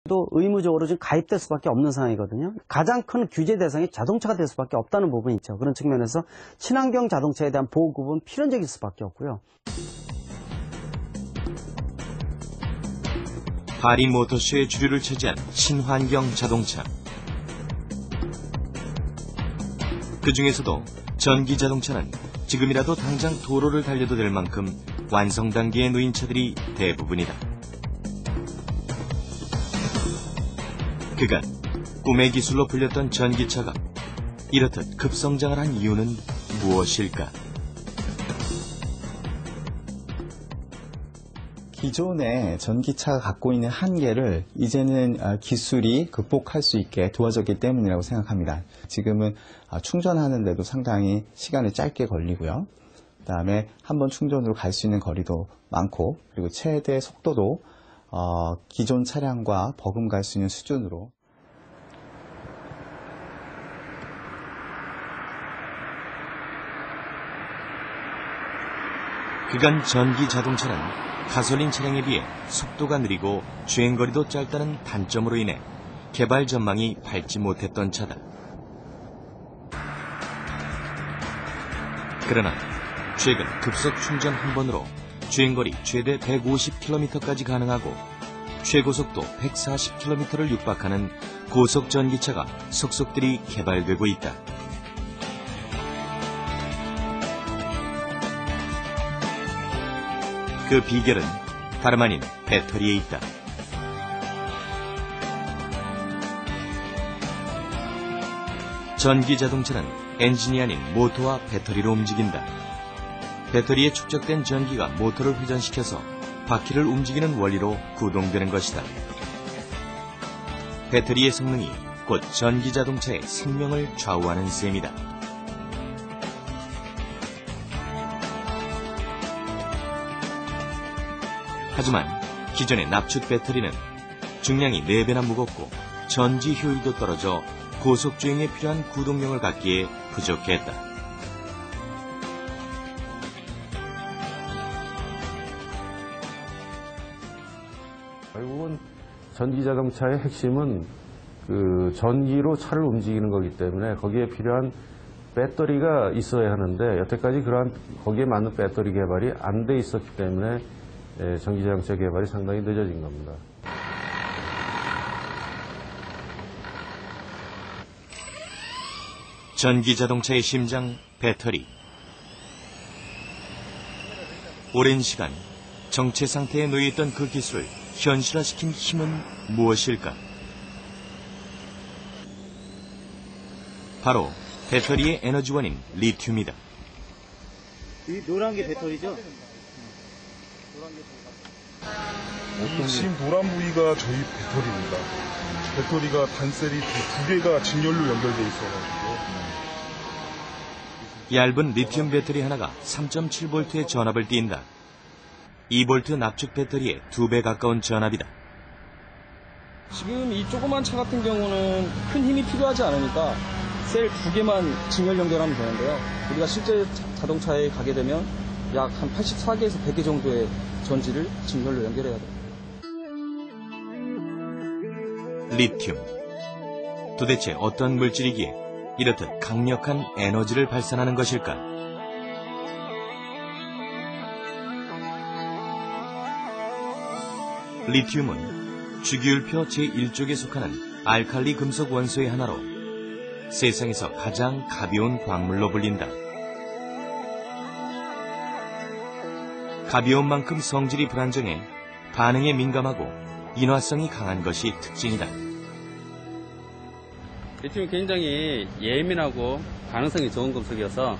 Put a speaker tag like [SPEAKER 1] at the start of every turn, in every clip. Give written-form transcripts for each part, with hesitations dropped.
[SPEAKER 1] 또 의무적으로 지금 가입될 수밖에 없는 상황이거든요. 가장 큰 규제 대상이 자동차가 될 수밖에 없다는 부분이 있죠. 그런 측면에서 친환경 자동차에 대한 보급은 필연적일 수밖에 없고요.
[SPEAKER 2] 파리 모터쇼의 주류를 차지한 친환경 자동차. 그 중에서도 전기 자동차는 지금이라도 당장 도로를 달려도 될 만큼 완성 단계에 놓인 차들이 대부분이다. 그간 꿈의 기술로 불렸던 전기차가 이렇듯 급성장을 한 이유는 무엇일까?
[SPEAKER 3] 기존의 전기차가 갖고 있는 한계를 이제는 기술이 극복할 수 있게 도와줬기 때문이라고 생각합니다. 지금은 충전하는데도 상당히 시간이 짧게 걸리고요. 그다음에 한번 충전으로 갈 수 있는 거리도 많고, 그리고 최대 속도도 기존 차량과 버금갈 수 있는 수준으로.
[SPEAKER 2] 그간 전기 자동차는 가솔린 차량에 비해 속도가 느리고 주행거리도 짧다는 단점으로 인해 개발 전망이 밝지 못했던 차다. 그러나 최근 급속 충전 한 번으로 주행거리 최대 150km까지 가능하고 최고속도 140km를 육박하는 고속 전기차가 속속들이 개발되고 있다. 그 비결은 다름 아닌 배터리에 있다. 전기 자동차는 엔진이 아닌 모터와 배터리로 움직인다. 배터리에 축적된 전기가 모터를 회전시켜서 바퀴를 움직이는 원리로 구동되는 것이다. 배터리의 성능이 곧 전기 자동차의 생명을 좌우하는 셈이다. 하지만 기존의 납축 배터리는 중량이 4배나 무겁고 전지 효율도 떨어져 고속주행에 필요한 구동력을 갖기에 부족했다.
[SPEAKER 4] 결국은 전기자동차의 핵심은 그 전기로 차를 움직이는 거기 때문에 거기에 필요한 배터리가 있어야 하는데, 여태까지 거기에 맞는 배터리 개발이 안 돼 있었기 때문에 전기자동차 개발이 상당히 늦어진 겁니다.
[SPEAKER 2] 전기자동차의 심장, 배터리. 오랜 시간 정체 상태에 놓여있던 그 기술을 현실화시킨 힘은 무엇일까? 바로 배터리의 에너지원인 리튬이다.
[SPEAKER 1] 이 노란 게 배터리죠?
[SPEAKER 5] 지금 노란 부위가 저희 배터리입니다. 배터리가 단셀이 두 개가 직렬로 연결되어 있어가지고.
[SPEAKER 2] 얇은 리튬 배터리 하나가 3.7V의 전압을 띈다. 2V 납축 배터리의 2배 가까운 전압이다.
[SPEAKER 6] 지금 이 조그만 차 같은 경우는 큰 힘이 필요하지 않으니까 셀 2개만 직렬 연결하면 되는데요. 우리가 실제 자동차에 가게 되면 약 한 84개에서 100개 정도의 전지를 직렬로 연결해야 돼요.
[SPEAKER 2] 리튬. 도대체 어떤 물질이기에 이렇듯 강력한 에너지를 발산하는 것일까? 리튬은 주기율표 제1쪽에 속하는 알칼리 금속 원소의 하나로 세상에서 가장 가벼운 광물로 불린다. 가벼운 만큼 성질이 불안정해 반응에 민감하고 인화성이 강한 것이 특징이다.
[SPEAKER 7] 리튬이 굉장히 예민하고 반응성이 좋은 금속이어서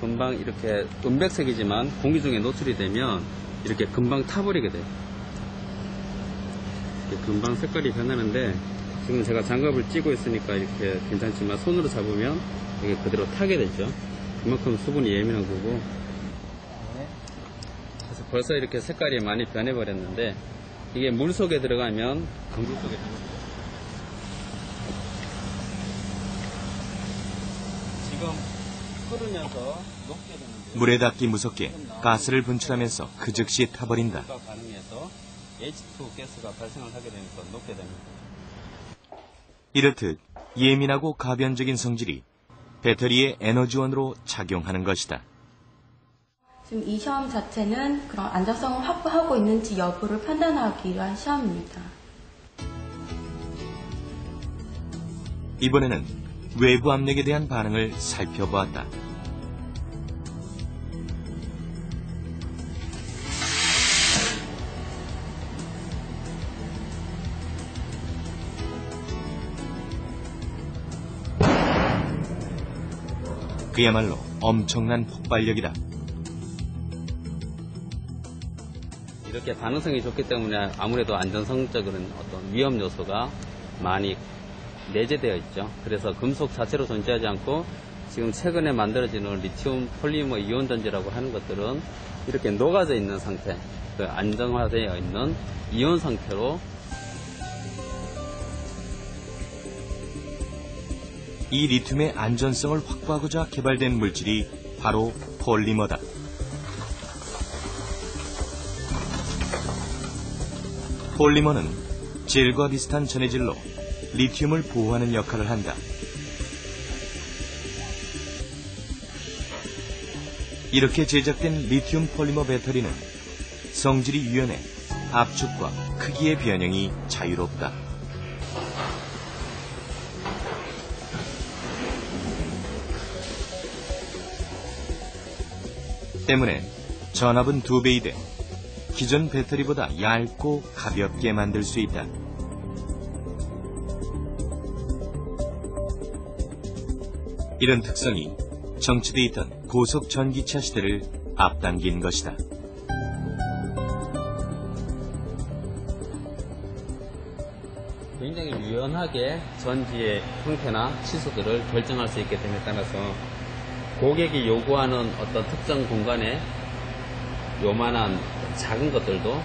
[SPEAKER 7] 금방 이렇게 은백색이지만 공기 중에 노출이 되면 이렇게 금방 타버리게 돼요. 이렇게 금방 색깔이 변하는데, 지금 제가 장갑을 찌고 있으니까 이렇게 괜찮지만 손으로 잡으면 이게 그대로 타게 되죠. 그만큼 수분이 예민한 거고. 그래서 벌써 이렇게 색깔이 많이 변해버렸는데, 이게 물 속에 들어가면 강물 속에 들어가요. 지금 흐르면서 녹게 되는데,
[SPEAKER 2] 물에 닿기 무섭게 가스를 분출하면서 그 즉시 타버린다.
[SPEAKER 7] 반응해서 H2 가스가 발생을 하게 되면서 녹게 됩니다.
[SPEAKER 2] 이렇듯 예민하고 가변적인 성질이 배터리의 에너지원으로 작용하는 것이다.
[SPEAKER 8] 지금 이 시험 자체는 그런 안전성을 확보하고 있는지 여부를 판단하기 위한 시험입니다.
[SPEAKER 2] 이번에는 외부 압력에 대한 반응을 살펴보았다. 그야말로 엄청난 폭발력이다.
[SPEAKER 7] 이렇게 반응성이 좋기 때문에 아무래도 안전성적인 어떤 위험 요소가 많이 내재되어 있죠. 그래서 금속 자체로 존재하지 않고 지금 최근에 만들어지는 리튬 폴리머 이온 전지라고 하는 것들은 이렇게 녹아져 있는 상태, 그 안정화되어 있는 이온 상태로
[SPEAKER 2] 이 리튬의 안전성을 확보하고자 개발된 물질이 바로 폴리머다. 폴리머는 젤과 비슷한 전해질로 리튬을 보호하는 역할을 한다. 이렇게 제작된 리튬 폴리머 배터리는 성질이 유연해 압축과 크기의 변형이 자유롭다. 때문에 전압은 2배이 돼 기존 배터리보다 얇고 가볍게 만들 수 있다. 이런 특성이 정치돼 있던 고속 전기차 시대를 앞당긴 것이다.
[SPEAKER 7] 굉장히 유연하게 전지의 형태나 치수들을 결정할 수 있게 됨에 따라서 고객이 요구하는 어떤 특정 공간에 요만한 작은 것들도